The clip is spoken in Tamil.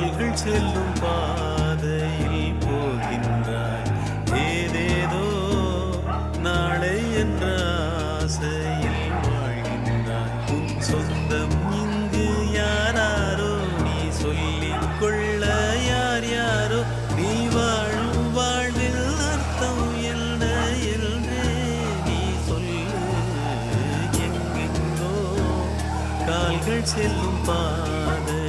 கால்கள் செல்லும் பாதையில் போகின்றாய். ஏதேதோ நாளை என்ற ஆசையில் வாழ்கின்றாய். உன் சொந்தம் இங்கு யாராரோ, நீ சொல்லிக் கொள்ள யார் யாரோ. நீ வாழும் வாழ்வில் அர்த்தம் என்ன என்றே நீ சொல்லு. எங்கெங்கோ கால்கள் செல்லும் பாதை